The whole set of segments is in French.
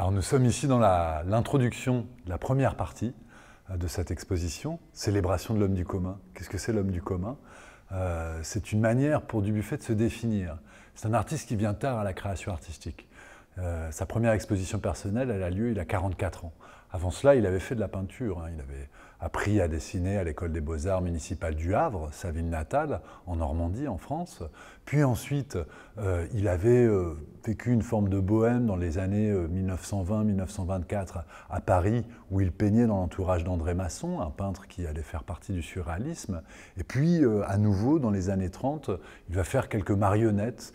Alors nous sommes ici dans l'introduction de la première partie de cette exposition, Célébration de l'homme du commun. Qu'est-ce que c'est l'homme du commun? C'est une manière pour Dubuffet de se définir. C'est un artiste qui vient tard à la création artistique. Sa première exposition personnelle, elle a lieu, il a 44 ans. Avant cela, il avait fait de la peinture. Il avait appris à dessiner à l'école des beaux-arts municipale du Havre, sa ville natale, en Normandie, en France. Puis ensuite, il avait vécu une forme de bohème dans les années 1920-1924 à Paris, où il peignait dans l'entourage d'André Masson, un peintre qui allait faire partie du surréalisme. Et puis, à nouveau, dans les années 30, il va faire quelques marionnettes,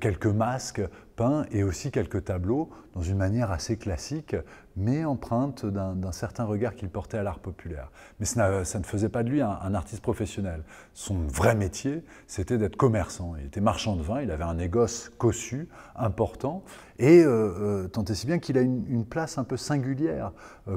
quelques masques peints et aussi quelques tableaux dans une manière assez classique, mais empreinte d'un certain regard qu'il portait à l'art populaire. Mais ça ne faisait pas de lui un artiste professionnel. Son vrai métier, c'était d'être commerçant. Il était marchand de vin, il avait un négoce cossu, important, et tant et si bien qu'il a une place un peu singulière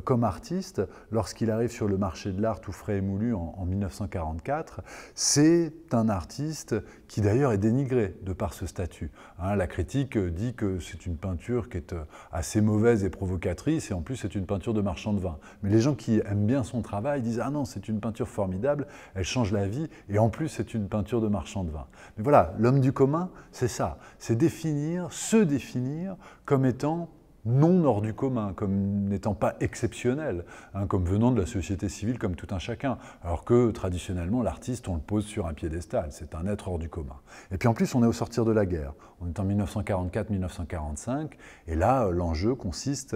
comme artiste lorsqu'il arrive sur le marché de l'art tout frais et moulu en 1944. C'est un artiste qui d'ailleurs est dénigré de par ce statut. La critique dit que c'est une peinture qui est assez mauvaise et provocatrice, et en plus c'est une peinture de marchand de vin. Mais les gens qui aiment bien son travail disent « Ah non, c'est une peinture formidable, elle change la vie, et en plus c'est une peinture de marchand de vin ». Mais voilà, l'homme du commun, c'est ça, c'est se définir comme étant non hors du commun, comme n'étant pas exceptionnel, comme venant de la société civile comme tout un chacun, alors que traditionnellement l'artiste on le pose sur un piédestal, c'est un être hors du commun. Et puis en plus on est au sortir de la guerre, on est en 1944-1945, et là l'enjeu consiste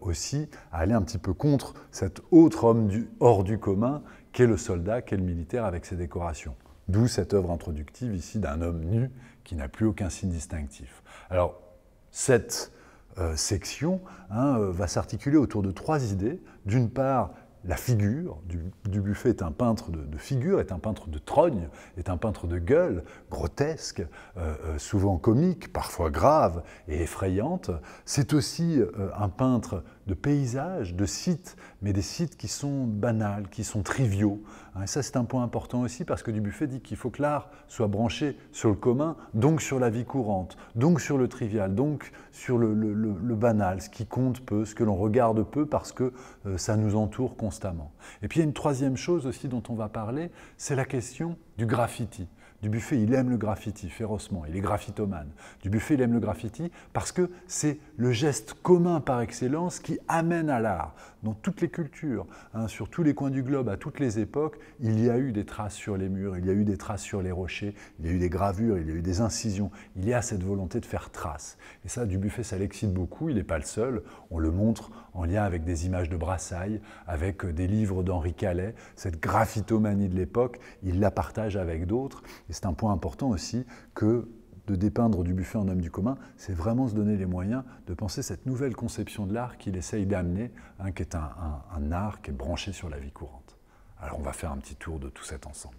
aussi à aller un petit peu contre cet autre homme hors du commun qu'est le soldat, qu'est le militaire avec ses décorations. D'où cette œuvre introductive ici d'un homme nu qui n'a plus aucun signe distinctif. Alors cette section va s'articuler autour de trois idées. D'une part, la figure. Dubuffet est un peintre de figure, est un peintre de trogne, est un peintre de gueule, grotesque, souvent comique, parfois grave et effrayante. C'est aussi un peintre de paysages, de sites, mais des sites qui sont banals, qui sont triviaux. Et ça, c'est un point important aussi, parce que Dubuffet dit qu'il faut que l'art soit branché sur le commun, donc sur la vie courante, donc sur le trivial, donc sur le banal, ce qui compte peu, ce que l'on regarde peu, parce que ça nous entoure constamment. Et puis il y a une troisième chose aussi dont on va parler, c'est la question du graffiti. Dubuffet, il aime le graffiti férocement, il est graffitomane. Dubuffet, il aime le graffiti parce que c'est le geste commun par excellence qui amène à l'art. Dans toutes les cultures, sur tous les coins du globe, à toutes les époques, il y a eu des traces sur les murs, il y a eu des traces sur les rochers, il y a eu des gravures, il y a eu des incisions. Il y a cette volonté de faire trace. Et ça, Dubuffet, ça l'excite beaucoup, il n'est pas le seul. On le montre en lien avec des images de Brassailles, avec des livres d'Henri Calais. Cette graffitomanie de l'époque, il la partage avec d'autres. Et c'est un point important aussi que de dépeindre Dubuffet en homme du commun, c'est vraiment se donner les moyens de penser cette nouvelle conception de l'art qu'il essaye d'amener, qui est un art qui est branché sur la vie courante. Alors on va faire un petit tour de tout cet ensemble.